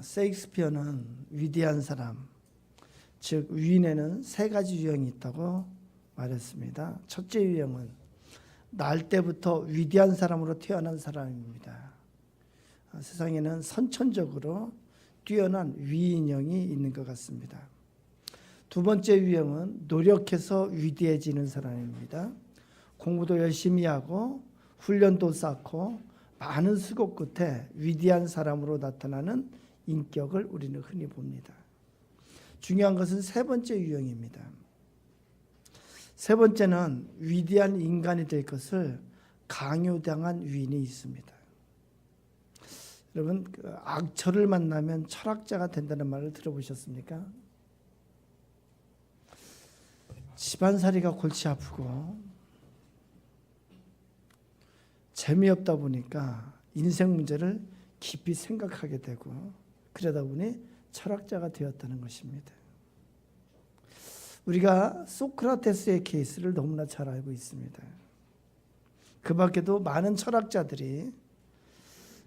세익스피어는 위대한 사람, 즉 위인에는 세 가지 유형이 있다고 말했습니다. 첫째 유형은 날 때부터 위대한 사람으로 태어난 사람입니다. 세상에는 선천적으로 뛰어난 위인형이 있는 것 같습니다. 두 번째 유형은 노력해서 위대해지는 사람입니다. 공부도 열심히 하고 훈련도 쌓고 많은 수고 끝에 위대한 사람으로 나타나는 인격을 우리는 흔히 봅니다. 중요한 것은 세 번째 유형입니다. 세 번째는 위대한 인간이 될 것을 강요당한 위인이 있습니다. 여러분, 악처를 만나면 철학자가 된다는 말을 들어보셨습니까? 집안살이가 골치 아프고 재미없다 보니까 인생 문제를 깊이 생각하게 되고 그러다 보니 철학자가 되었다는 것입니다. 우리가 소크라테스의 케이스를 너무나 잘 알고 있습니다. 그 밖에도 많은 철학자들이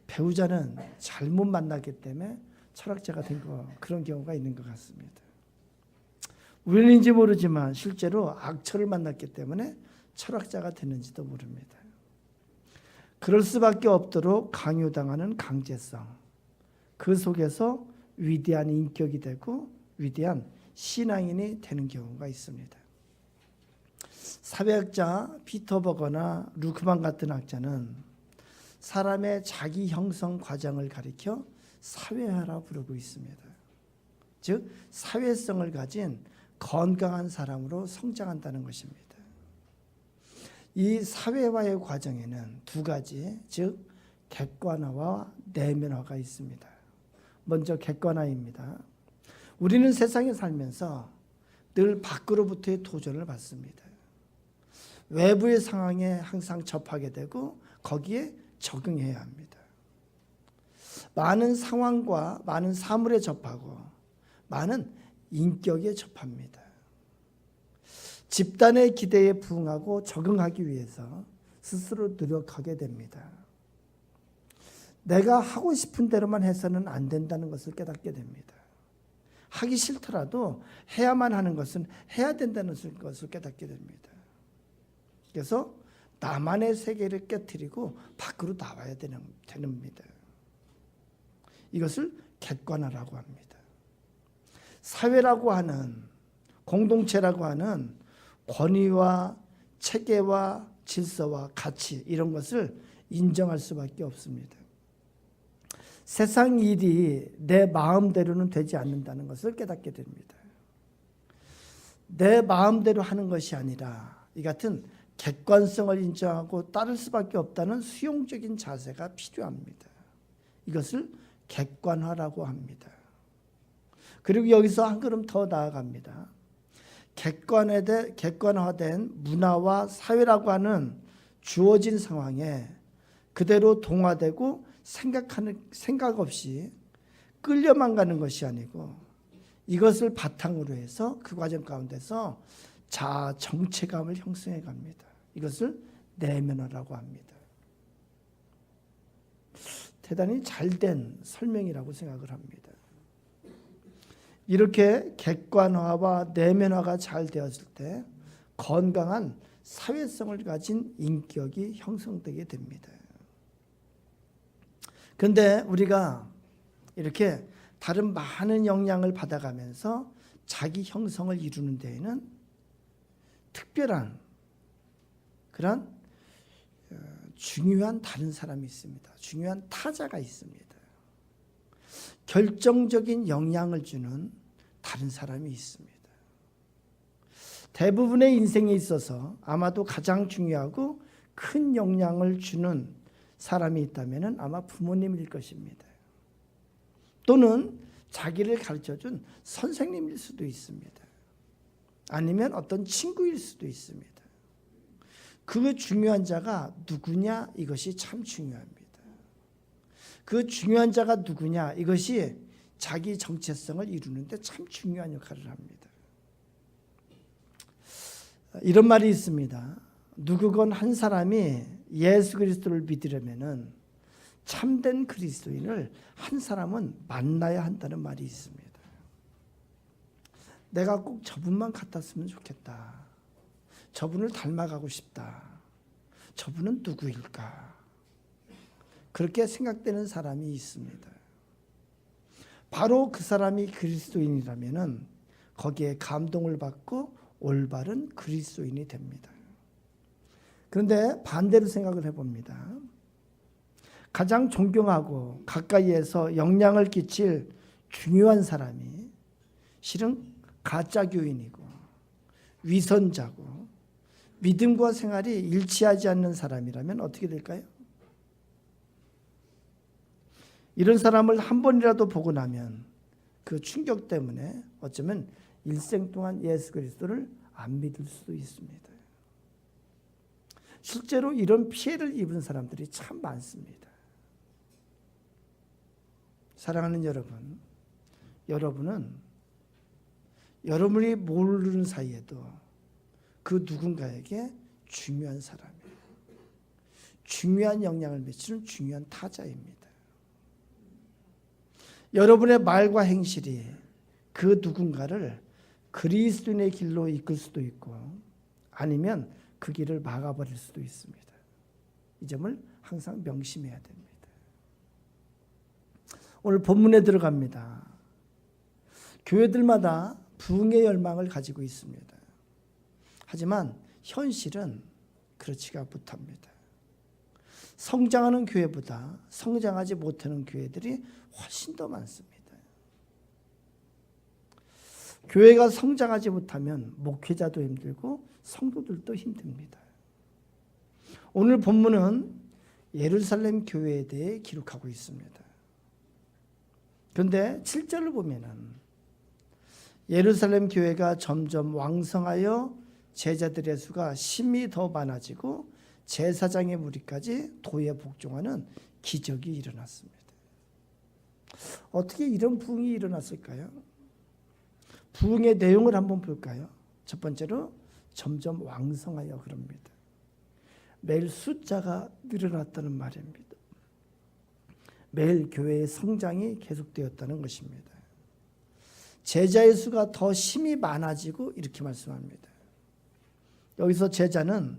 배우자는 잘못 만났기 때문에 철학자가 된 그런 경우가 있는 것 같습니다. 우연인지 모르지만 실제로 악처를 만났기 때문에 철학자가 됐는지도 모릅니다. 그럴 수밖에 없도록 강요당하는 강제성, 그 속에서 위대한 인격이 되고 위대한 신앙인이 되는 경우가 있습니다. 사회학자 피터 버거나 루크만 같은 학자는 사람의 자기 형성 과정을 가리켜 사회화라 부르고 있습니다. 즉 사회성을 가진 건강한 사람으로 성장한다는 것입니다. 이 사회화의 과정에는 두 가지, 즉 객관화와 내면화가 있습니다. 먼저 객관화입니다. 우리는 세상에 살면서 늘 밖으로부터의 도전을 받습니다. 외부의 상황에 항상 접하게 되고 거기에 적응해야 합니다. 많은 상황과 많은 사물에 접하고 많은 인격에 접합니다. 집단의 기대에 부응하고 적응하기 위해서 스스로 노력하게 됩니다. 내가 하고 싶은 대로만 해서는 안 된다는 것을 깨닫게 됩니다. 하기 싫더라도 해야만 하는 것은 해야 된다는 것을 깨닫게 됩니다. 그래서 나만의 세계를 깨트리고 밖으로 나와야 됩니다. 이것을 객관화라고 합니다. 사회라고 하는, 공동체라고 하는 권위와 체계와 질서와 가치, 이런 것을 인정할 수밖에 없습니다. 세상 일이 내 마음대로는 되지 않는다는 것을 깨닫게 됩니다. 내 마음대로 하는 것이 아니라 이 같은 객관성을 인정하고 따를 수밖에 없다는 수용적인 자세가 필요합니다. 이것을 객관화라고 합니다. 그리고 여기서 한 걸음 더 나아갑니다. 객관화된 문화와 사회라고 하는 주어진 상황에 그대로 동화되고 생각 없이 끌려만 가는 것이 아니고 이것을 바탕으로 해서 그 과정 가운데서 자아 정체감을 형성해 갑니다. 이것을 내면화라고 합니다. 대단히 잘된 설명이라고 생각을 합니다. 이렇게 객관화와 내면화가 잘 되었을 때 건강한 사회성을 가진 인격이 형성되게 됩니다. 그런데 우리가 이렇게 다른 많은 영향을 받아가면서 자기 형성을 이루는 데에는 특별한 그런 중요한 다른 사람이 있습니다. 중요한 타자가 있습니다. 결정적인 영향을 주는 다른 사람이 있습니다. 대부분의 인생에 있어서 아마도 가장 중요하고 큰 영향을 주는 사람이 있다면 아마 부모님일 것입니다. 또는 자기를 가르쳐준 선생님일 수도 있습니다. 아니면 어떤 친구일 수도 있습니다. 그 중요한 자가 누구냐, 이것이 참 중요합니다. 그 중요한 자가 누구냐, 이것이 자기 정체성을 이루는데 참 중요한 역할을 합니다. 이런 말이 있습니다. 누구건 한 사람이 예수 그리스도를 믿으려면은 참된 그리스도인을 한 사람은 만나야 한다는 말이 있습니다. 내가 꼭 저분만 같았으면 좋겠다. 저분을 닮아가고 싶다. 저분은 누구일까? 그렇게 생각되는 사람이 있습니다. 바로 그 사람이 그리스도인이라면은 거기에 감동을 받고 올바른 그리스도인이 됩니다. 그런데 반대로 생각을 해봅니다. 가장 존경하고 가까이에서 영향을 끼칠 중요한 사람이 실은 가짜 교인이고 위선자고 믿음과 생활이 일치하지 않는 사람이라면 어떻게 될까요? 이런 사람을 한 번이라도 보고 나면 그 충격 때문에 어쩌면 일생 동안 예수 그리스도를 안 믿을 수도 있습니다. 실제로 이런 피해를 입은 사람들이 참 많습니다. 사랑하는 여러분, 여러분은 여러분이 모르는 사이에도 그 누군가에게 중요한 사람이에요. 중요한 영향을 미치는 중요한 타자입니다. 여러분의 말과 행실이 그 누군가를 그리스도인의 길로 이끌 수도 있고 아니면 그 길을 막아버릴 수도 있습니다. 이 점을 항상 명심해야 됩니다. 오늘 본문에 들어갑니다. 교회들마다 부흥의 열망을 가지고 있습니다. 하지만 현실은 그렇지가 못합니다. 성장하는 교회보다 성장하지 못하는 교회들이 훨씬 더 많습니다. 교회가 성장하지 못하면 목회자도 힘들고 성도들도 힘듭니다. 오늘 본문은 예루살렘 교회에 대해 기록하고 있습니다. 그런데 7절을 보면은 예루살렘 교회가 점점 왕성하여 제자들의 수가 심히 더 많아지고 제사장의 무리까지 도에 복종하는 기적이 일어났습니다. 어떻게 이런 부흥이 일어났을까요? 부흥의 내용을 한번 볼까요? 첫 번째로 점점 왕성하여 그럽니다. 매일 숫자가 늘어났다는 말입니다. 매일 교회의 성장이 계속되었다는 것입니다. 제자의 수가 더 심히 많아지고 이렇게 말씀합니다. 여기서 제자는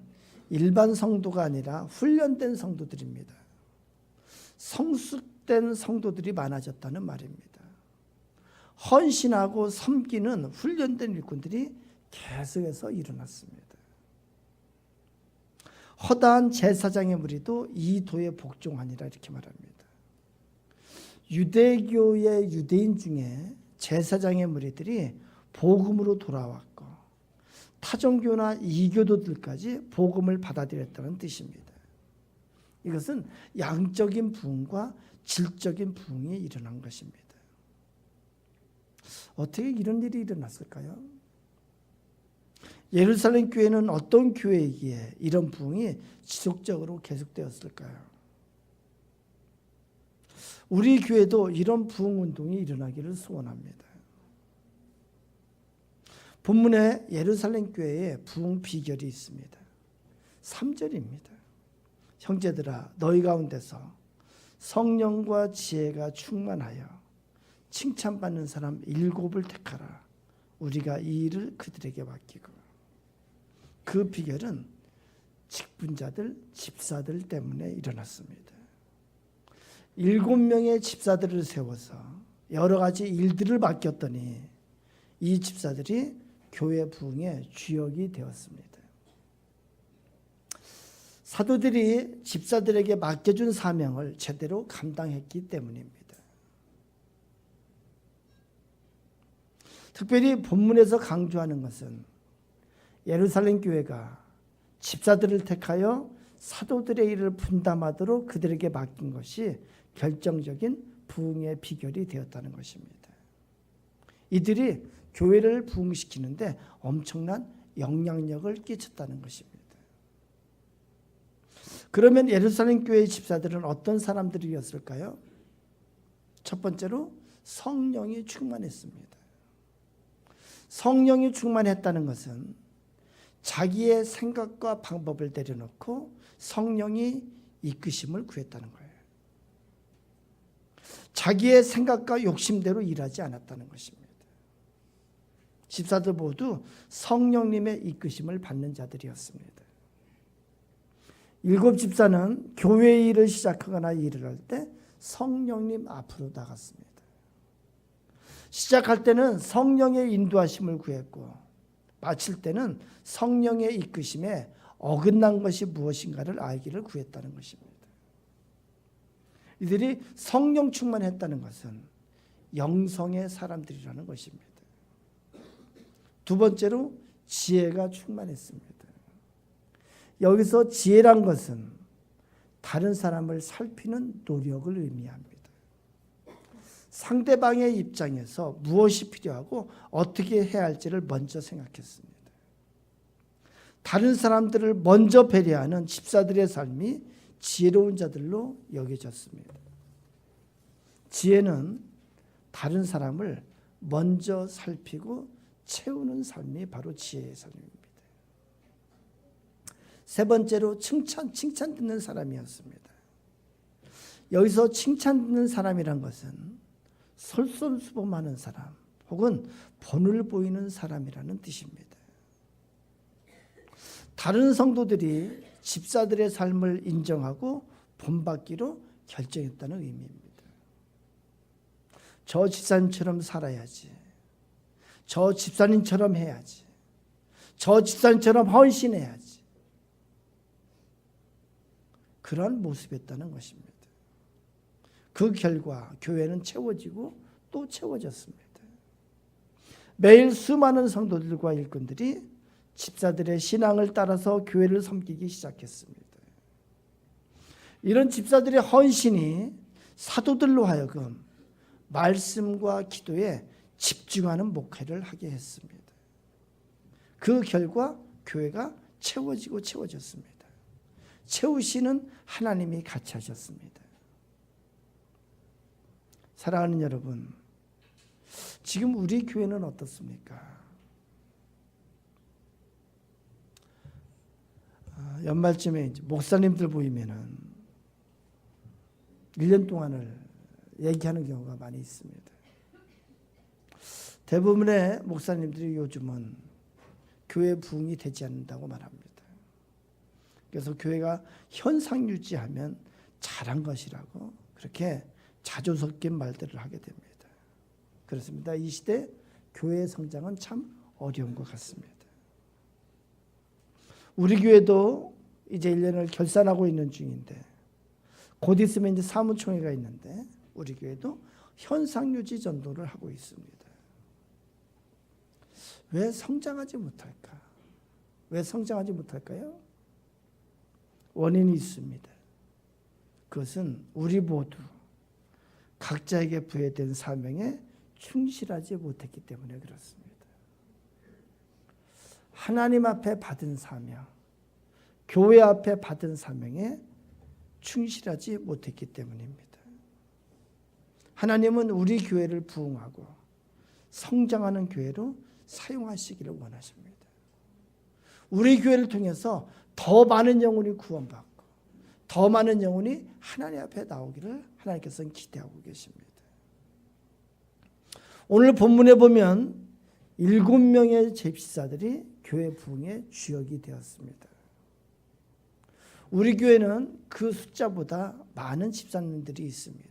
일반 성도가 아니라 훈련된 성도들입니다. 성숙된 성도들이 많아졌다는 말입니다. 헌신하고 섬기는 훈련된 일꾼들이 계속해서 일어났습니다. 허다한 제사장의 무리도 이 도에 복종하니라 이렇게 말합니다. 유대교의 유대인 중에 제사장의 무리들이 복음으로 돌아왔고 타종교나 이교도들까지 복음을 받아들였다는 뜻입니다. 이것은 양적인 부흥과 질적인 부흥이 일어난 것입니다. 어떻게 이런 일이 일어났을까요? 예루살렘 교회는 어떤 교회이기에 이런 부흥이 지속적으로 계속되었을까요? 우리 교회도 이런 부흥 운동이 일어나기를 소원합니다. 본문에 예루살렘 교회의 부흥 비결이 있습니다. 3절입니다. 형제들아 너희 가운데서 성령과 지혜가 충만하여 칭찬받는 사람 7을 택하라. 우리가 이 일을 그들에게 맡기고. 그 비결은 직분자들, 집사들 때문에 일어났습니다. 7명의 집사들을 세워서 여러 가지 일들을 맡겼더니 이 집사들이 교회 부흥의 주역이 되었습니다. 사도들이 집사들에게 맡겨준 사명을 제대로 감당했기 때문입니다. 특별히 본문에서 강조하는 것은 예루살렘 교회가 집사들을 택하여 사도들의 일을 분담하도록 그들에게 맡긴 것이 결정적인 부흥의 비결이 되었다는 것입니다. 이들이 교회를 부흥시키는데 엄청난 영향력을 끼쳤다는 것입니다. 그러면 예루살렘 교회의 집사들은 어떤 사람들이었을까요? 첫 번째로 성령이 충만했습니다. 성령이 충만했다는 것은 자기의 생각과 방법을 내려놓고 성령이 이끄심을 구했다는 거예요. 자기의 생각과 욕심대로 일하지 않았다는 것입니다. 집사들 모두 성령님의 이끄심을 받는 자들이었습니다. 7 집사는 교회 일을 시작하거나 일을 할 때 성령님 앞으로 나갔습니다. 시작할 때는 성령의 인도하심을 구했고 마칠 때는 성령의 이끄심에 어긋난 것이 무엇인가를 알기를 구했다는 것입니다. 이들이 성령 충만했다는 것은 영성의 사람들이라는 것입니다. 두 번째로 지혜가 충만했습니다. 여기서 지혜란 것은 다른 사람을 살피는 노력을 의미합니다. 상대방의 입장에서 무엇이 필요하고 어떻게 해야 할지를 먼저 생각했습니다. 다른 사람들을 먼저 배려하는 집사들의 삶이 지혜로운 자들로 여겨졌습니다. 지혜는 다른 사람을 먼저 살피고 채우는 삶이 바로 지혜의 삶입니다. 세 번째로 칭찬 듣는 사람이었습니다. 여기서 칭찬 듣는 사람이란 것은 솔선수범하는 사람 혹은 본을 보이는 사람이라는 뜻입니다. 다른 성도들이 집사들의 삶을 인정하고 본받기로 결정했다는 의미입니다. 저 집사님처럼 살아야지. 저 집사님처럼 해야지. 저 집사님처럼 헌신해야지. 그러한 모습이었다는 것입니다. 그 결과 교회는 채워지고 또 채워졌습니다. 매일 수많은 성도들과 일꾼들이 집사들의 신앙을 따라서 교회를 섬기기 시작했습니다. 이런 집사들의 헌신이 사도들로 하여금 말씀과 기도에 집중하는 목회를 하게 했습니다. 그 결과 교회가 채워지고 채워졌습니다. 채우시는 하나님이 같이 하셨습니다. 사랑하는 여러분, 지금 우리 교회는 어떻습니까? 연말쯤에 이제 목사님들 보이면은 1년 동안을 얘기하는 경우가 많이 있습니다. 대부분의 목사님들이 요즘은 교회 부흥이 되지 않는다고 말합니다. 그래서 교회가 현상 유지하면 잘한 것이라고 그렇게 자주 섞인 말들을 하게 됩니다. 그렇습니다. 이 시대 교회의 성장은 참 어려운 것 같습니다. 우리 교회도 이제 1년을 결산하고 있는 중인데 곧 있으면 이제 사무총회가 있는데 우리 교회도 현상 유지 전도를 하고 있습니다. 왜 성장하지 못할까? 왜 성장하지 못할까요? 원인이 있습니다. 그것은 우리 모두 각자에게 부여된 사명에 충실하지 못했기 때문에 그렇습니다. 하나님 앞에 받은 사명, 교회 앞에 받은 사명에 충실하지 못했기 때문입니다. 하나님은 우리 교회를 부흥하고 성장하는 교회로 사용하시기를 원하십니다. 우리 교회를 통해서 더 많은 영혼이 구원받고 더 많은 영혼이 하나님 앞에 나오기를 하나님께서는 기대하고 계십니다. 오늘 본문에 보면 7명의 집사들이 교회 부흥의 주역이 되었습니다. 우리 교회는 그 숫자보다 많은 집사님들이 있습니다.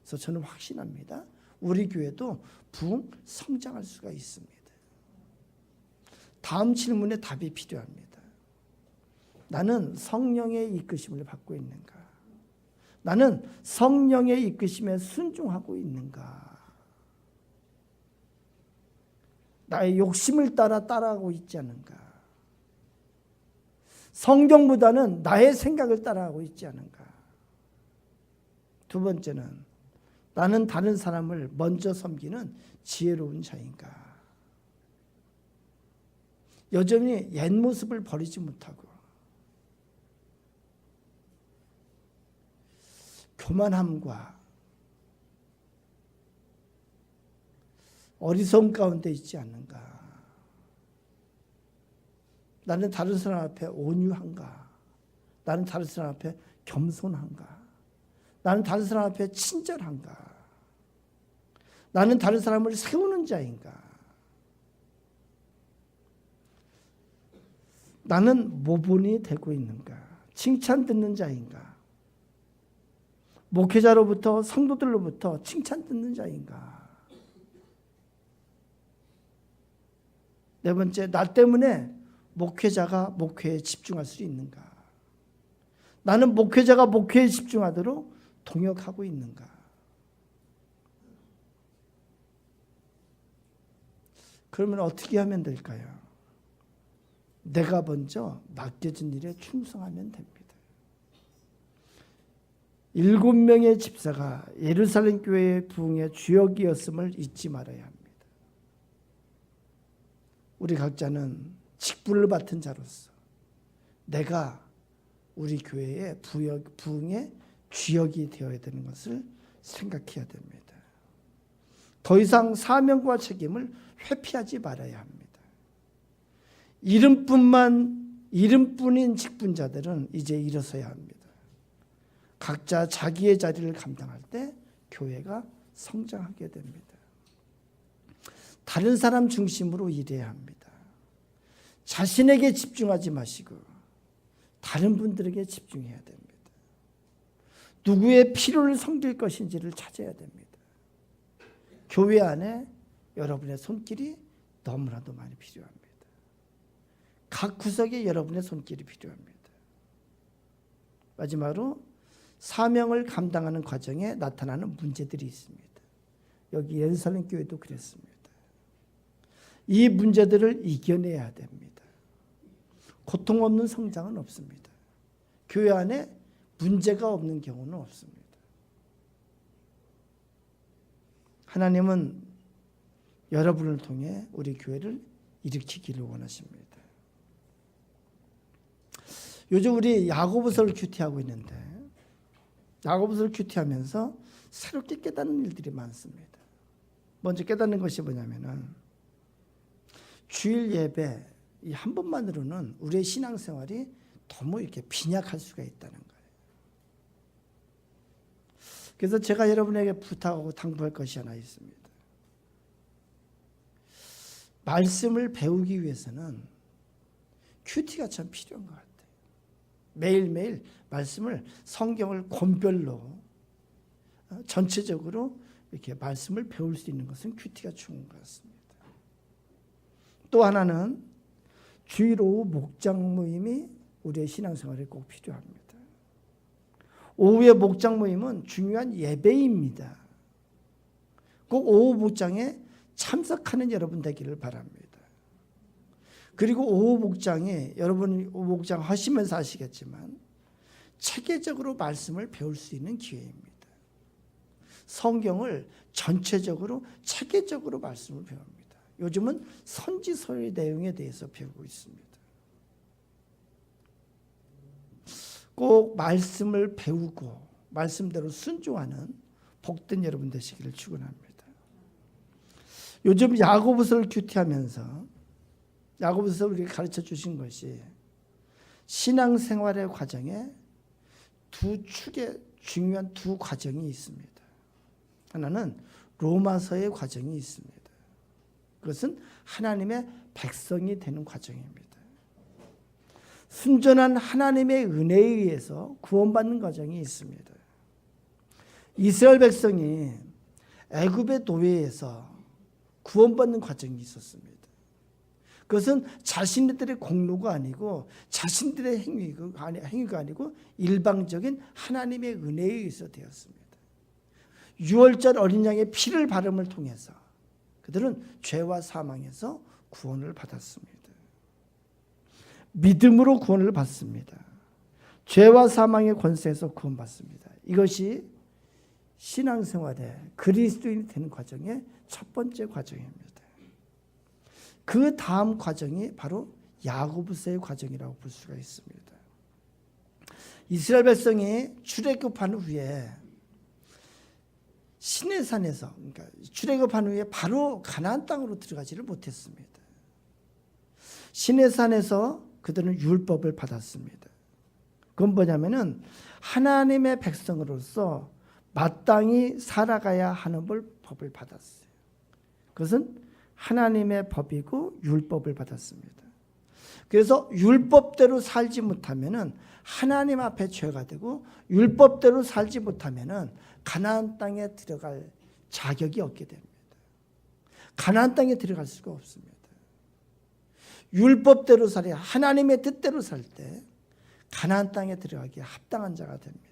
그래서 저는 확신합니다. 우리 교회도 부흥 성장할 수가 있습니다. 다음 질문에 답이 필요합니다. 나는 성령의 이끄심을 받고 있는가? 나는 성령의 이끄심에 순종하고 있는가? 나의 욕심을 따라가고 있지 않은가? 성경보다는 나의 생각을 따라가고 있지 않은가? 두 번째는 나는 다른 사람을 먼저 섬기는 지혜로운 자인가? 여전히 옛 모습을 버리지 못하고 교만함과 어리석음 가운데 있지 않는가? 나는 다른 사람 앞에 온유한가? 나는 다른 사람 앞에 겸손한가? 나는 다른 사람 앞에 친절한가? 나는 다른 사람을 세우는 자인가? 나는 모본이 되고 있는가? 칭찬 듣는 자인가? 목회자로부터 성도들로부터 칭찬 듣는 자인가? 네 번째, 나 때문에 목회자가 목회에 집중할 수 있는가? 나는 목회자가 목회에 집중하도록 동역하고 있는가? 그러면 어떻게 하면 될까요? 내가 먼저 맡겨진 일에 충성하면 됩니다. 7명의 집사가 예루살렘 교회의 부흥의 주역이었음을 잊지 말아야 합니다. 우리 각자는 직분을 맡은 자로서 내가 우리 교회의 부흥의 주역이 되어야 되는 것을 생각해야 됩니다. 더 이상 사명과 책임을 회피하지 말아야 합니다. 이름뿐인 직분자들은 이제 일어서야 합니다. 각자 자기의 자리를 감당할 때 교회가 성장하게 됩니다. 다른 사람 중심으로 일해야 합니다. 자신에게 집중하지 마시고 다른 분들에게 집중해야 됩니다. 누구의 필요를 섬길 것인지를 찾아야 됩니다. 교회 안에 여러분의 손길이 너무나도 많이 필요합니다. 각 구석에 여러분의 손길이 필요합니다. 마지막으로 사명을 감당하는 과정에 나타나는 문제들이 있습니다. 여기 예루살렘 교회도 그랬습니다. 이 문제들을 이겨내야 됩니다. 고통 없는 성장은 없습니다. 교회 안에 문제가 없는 경우는 없습니다. 하나님은 여러분을 통해 우리 교회를 일으키기를 원하십니다. 요즘 우리 야고보서를 큐티하고 있는데 야고보서를 큐티하면서 새롭게 깨닫는 일들이 많습니다. 먼저 깨닫는 것이 뭐냐면은 주일 예배 이 한 번만으로는 우리의 신앙생활이 너무 이렇게 빈약할 수가 있다는 거예요. 그래서 제가 여러분에게 부탁하고 당부할 것이 하나 있습니다. 말씀을 배우기 위해서는 큐티가 참 필요한 것 같아요. 매일매일 말씀을 성경을 권별로 전체적으로 이렇게 말씀을 배울 수 있는 것은 큐티가 좋은 것 같습니다. 또 하나는 주일 오후 목장 모임이 우리의 신앙생활에 꼭 필요합니다. 오후의 목장 모임은 중요한 예배입니다. 꼭 오후 목장에 참석하는 여러분 되기를 바랍니다. 그리고 오후 목장에 여러분이 오후 목장 하시면서 아시겠지만 체계적으로 말씀을 배울 수 있는 기회입니다. 성경을 전체적으로 체계적으로 말씀을 배웁니다. 요즘은 선지서의 내용에 대해서 배우고 있습니다. 꼭 말씀을 배우고 말씀대로 순종하는 복된 여러분 되시기를 축원합니다. 요즘 야고보서를 큐티하면서 야고보서 우리에게 가르쳐 주신 것이 신앙생활의 과정에 두 축의 중요한 두 과정이 있습니다. 하나는 로마서의 과정이 있습니다. 그것은 하나님의 백성이 되는 과정입니다. 순전한 하나님의 은혜에 의해서 구원받는 과정이 있습니다. 이스라엘 백성이 애굽의 노예에서 구원받는 과정이 있었습니다. 그것은 자신들의 공로가 아니고 자신들의 행위가 아니고 일방적인 하나님의 은혜에 의해서 되었습니다. 6월절 어린 양의 피를 바름을 통해서 그들은 죄와 사망에서 구원을 받았습니다. 믿음으로 구원을 받습니다. 죄와 사망의 권세에서 구원받습니다. 이것이 신앙생활에 그리스도인이 되는 과정의 첫 번째 과정입니다. 그 다음 과정이 바로 야고보서의 과정이라고 볼 수가 있습니다. 이스라엘 백성이 출애굽한 후에 시내산에서 그러니까 출애굽한 후에 바로 가나안 땅으로 들어가지를 못했습니다. 시내산에서 그들은 율법을 받았습니다. 그건 뭐냐면은 하나님의 백성으로서 마땅히 살아가야 하는 법을 받았어요. 그것은 하나님의 법이고 율법을 받았습니다. 그래서 율법대로 살지 못하면은 하나님 앞에 죄가 되고, 율법대로 살지 못하면은 가나안 땅에 들어갈 자격이 없게 됩니다. 가나안 땅에 들어갈 수가 없습니다. 율법대로 살아야, 하나님의 뜻대로 살 때 가나안 땅에 들어가기에 합당한 자가 됩니다.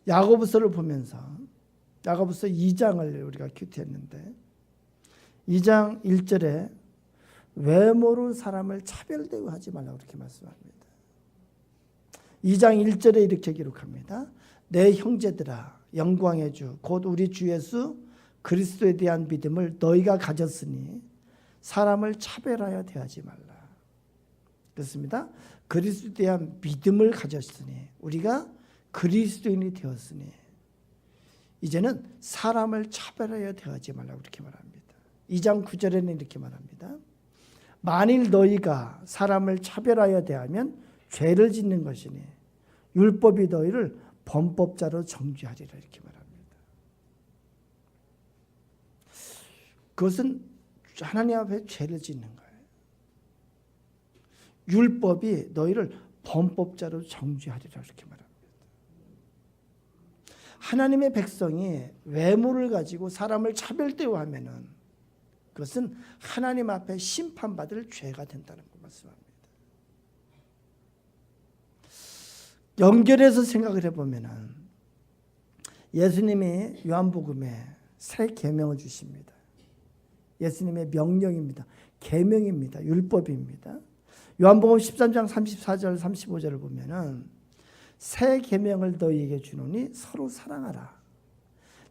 야고보서를 보면서, 야고보서 2장을 우리가 큐티했는데 2장 1절에 외모로 사람을 차별 대우하지 말라고 그렇게 말씀합니다. 2장 1절에 이렇게 기록합니다. 내 형제들아, 영광의 주 곧 우리 주 예수 그리스도에 대한 믿음을 너희가 가졌으니 사람을 차별하여 대하지 말라. 그렇습니다. 그리스도에 대한 믿음을 가졌으니, 우리가 그리스도인이 되었으니 이제는 사람을 차별하여 대하지 말라고 그렇게 말합니다. 2장 9절에는 이렇게 말합니다. 만일 너희가 사람을 차별하여 대하면 죄를 짓는 것이니 율법이 너희를 범법자로 정죄하리라 이렇게 말합니다. 그것은 하나님 앞에 죄를 짓는 거예요. 율법이 너희를 범법자로 정죄하리라 이렇게 말합니다. 하나님의 백성이 외모를 가지고 사람을 차별 대우하면은 그것은 하나님 앞에 심판받을 죄가 된다는 것 말씀합니다. 연결해서 생각을 해보면은 예수님이 요한복음에 새 계명을 주십니다. 예수님의 명령입니다. 계명입니다. 율법입니다. 요한복음 13장 34절 35절을 보면은 새 계명을 너희에게 주노니 서로 사랑하라.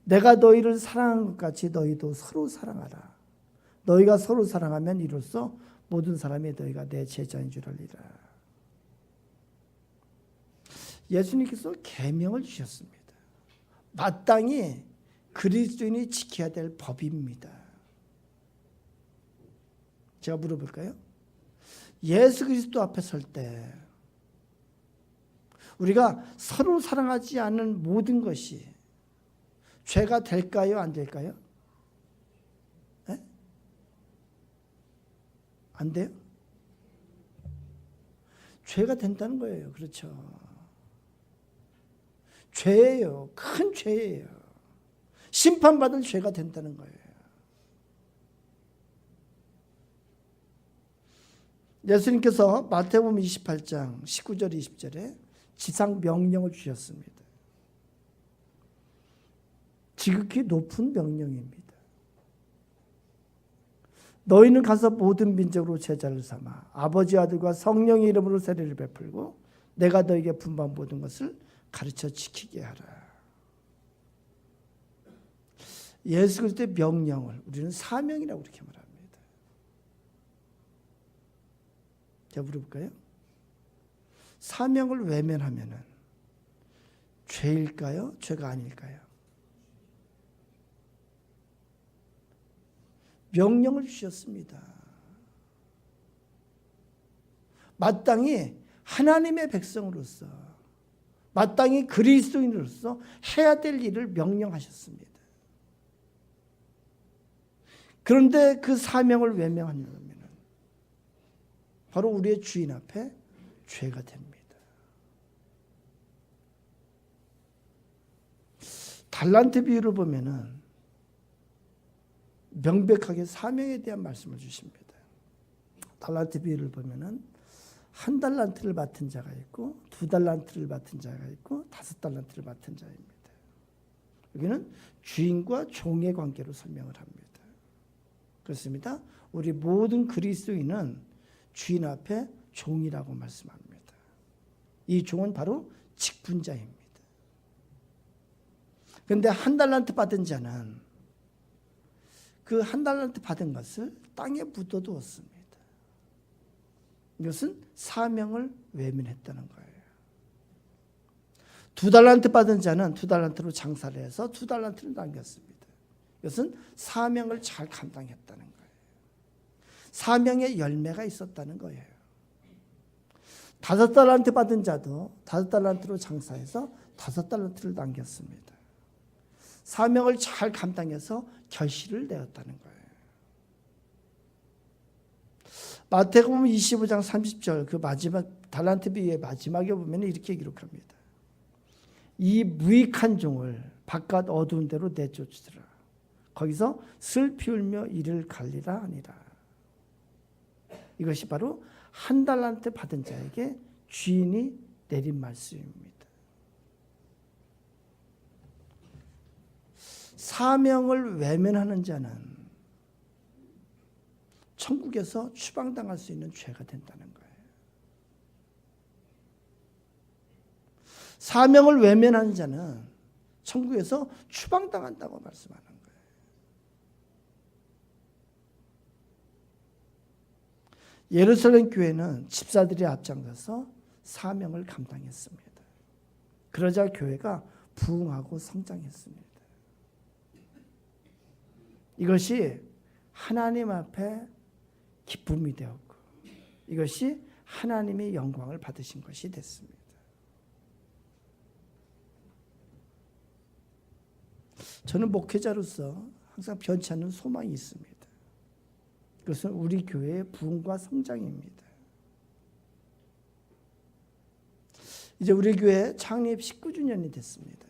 내가 너희를 사랑한 것 같이 너희도 서로 사랑하라. 너희가 서로 사랑하면 이로써 모든 사람이 너희가 내 제자인 줄 알리라. 예수님께서 계명을 주셨습니다. 마땅히 그리스도인이 지켜야 될 법입니다. 제가 물어볼까요? 예수 그리스도 앞에 설 때 우리가 서로 사랑하지 않는 모든 것이 죄가 될까요? 안 될까요? 네? 안 돼요? 죄가 된다는 거예요. 그렇죠. 죄예요. 큰 죄예요. 심판받을 죄가 된다는 거예요. 예수님께서 마태복음 28장 19절 20절에 지상 명령을 주셨습니다. 지극히 높은 명령입니다. 너희는 가서 모든 민족으로 제자를 삼아 아버지 아들과 성령의 이름으로 세례를 베풀고 내가 너희에게 분부한 모든 것을 가르쳐 지키게 하라. 예수 그리스도의 명령을 우리는 사명이라고 그렇게 말합니다. 제가 물어볼까요? 사명을 외면하면은 죄일까요? 죄가 아닐까요? 명령을 주셨습니다. 마땅히 하나님의 백성으로서, 마땅히 그리스도인으로서 해야 될 일을 명령하셨습니다. 그런데 그 사명을 외면한다면 바로 우리의 주인 앞에 죄가 됩니다. 달란트 비유를 보면은 명백하게 사명에 대한 말씀을 주십니다. 달란트 비유를 보면은 한 달란트를 맡은 자가 있고, 두 달란트를 맡은 자가 있고, 5달란트를 맡은 자입니다. 여기는 주인과 종의 관계로 설명을 합니다. 그렇습니다. 우리 모든 그리스도인은 주인 앞에 종이라고 말씀합니다. 이 종은 바로 직분자입니다. 그런데 한 달란트 받은 자는 그 한 달란트 받은 것을 땅에 묻어두었습니다. 이것은 사명을 외면했다는 거예요. 두 달란트 받은 자는 두 달란트로 장사를 해서 두 달란트를 남겼습니다. 이것은 사명을 잘 감당했다는 거예요. 사명의 열매가 있었다는 거예요. 5달란트 받은 자도 5달란트로 장사해서 5달란트를 남겼습니다. 사명을 잘 감당해서 결실을 내었다는 거예요. 마태복음 25장 30절 그 마지막 달란트 비유의 마지막에 보면 이렇게 기록합니다. 이 무익한 종을 바깥 어두운 데로 내쫓으라. 거기서 슬피 울며 이를 갈리라 하니라. 이것이 바로 1달란트 받은 자에게 주인이 내린 말씀입니다. 사명을 외면하는 자는 천국에서 추방당할 수 있는 죄가 된다는 거예요. 사명을 외면하는 자는 천국에서 추방당한다고 말씀하는 거예요. 예루살렘 교회는 집사들이 앞장서서 사명을 감당했습니다. 그러자 교회가 부흥하고 성장했습니다. 이것이 하나님 앞에 기쁨이 되었고 이것이 하나님의 영광을 받으신 것이 됐습니다. 저는 목회자로서 항상 변치 않는 소망이 있습니다. 그것은 우리 교회의 부흥과 성장입니다. 이제 우리 교회 창립 19주년이 됐습니다.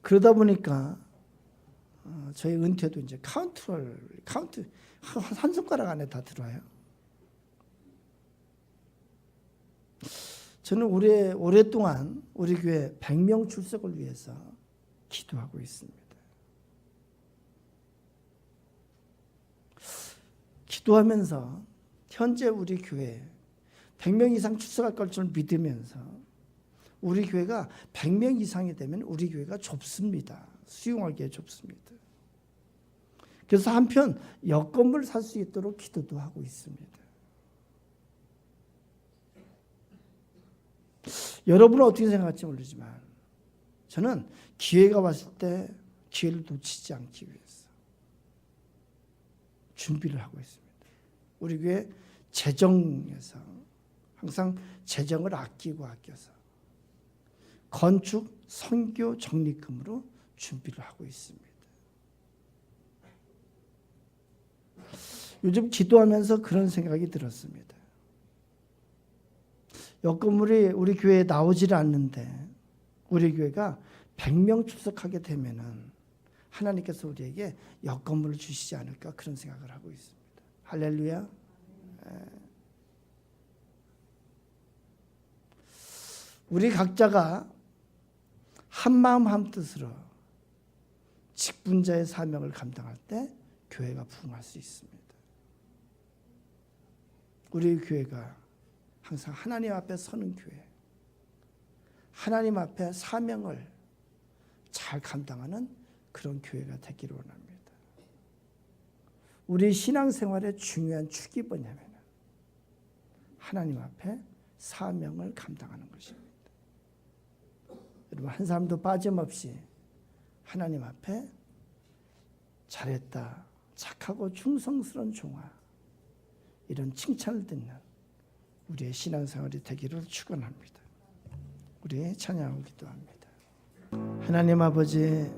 그러다 보니까 저희 은퇴도 이제 카운트 한 손가락 안에 다 들어와요. 저는 오랫동안 우리 교회 100명 출석을 위해서 기도하고 있습니다. 기도하면서 현재 우리 교회 100명 이상 출석할 걸 줄 믿으면서 우리 교회가 100명 이상이 되면 우리 교회가 좁습니다. 수용하기에 좁습니다. 그래서 한편 여건물 살 수 있도록 기도도 하고 있습니다. 여러분은 어떻게 생각할지 모르지만 저는 기회가 왔을 때 기회를 놓치지 않기 위해서 준비를 하고 있습니다. 우리 교회 재정에서 항상 재정을 아껴서 건축 선교 적립금으로 준비를 하고 있습니다. 요즘 기도하면서 그런 생각이 들었습니다. 여건물이 우리 교회에 나오질 않는데 우리 교회가 100명 출석하게 되면은 하나님께서 우리에게 여건물을 주시지 않을까 그런 생각을 하고 있습니다. 할렐루야. 우리 각자가 한마음 한뜻으로 직분자의 사명을 감당할 때 교회가 부흥할 수 있습니다. 우리 교회가 항상 하나님 앞에 서는 교회, 하나님 앞에 사명을 잘 감당하는 그런 교회가 되기를 원합니다. 우리 신앙생활의 중요한 축이 뭐냐면 하나님 앞에 사명을 감당하는 것입니다. 여러분 한 사람도 빠짐없이 하나님 앞에 잘했다, 착하고 충성스러운 종아 이런 칭찬을 듣는 우리의 신앙생활이 되기를 축원합니다. 우리 찬양하고 기도합니다. 하나님 아버지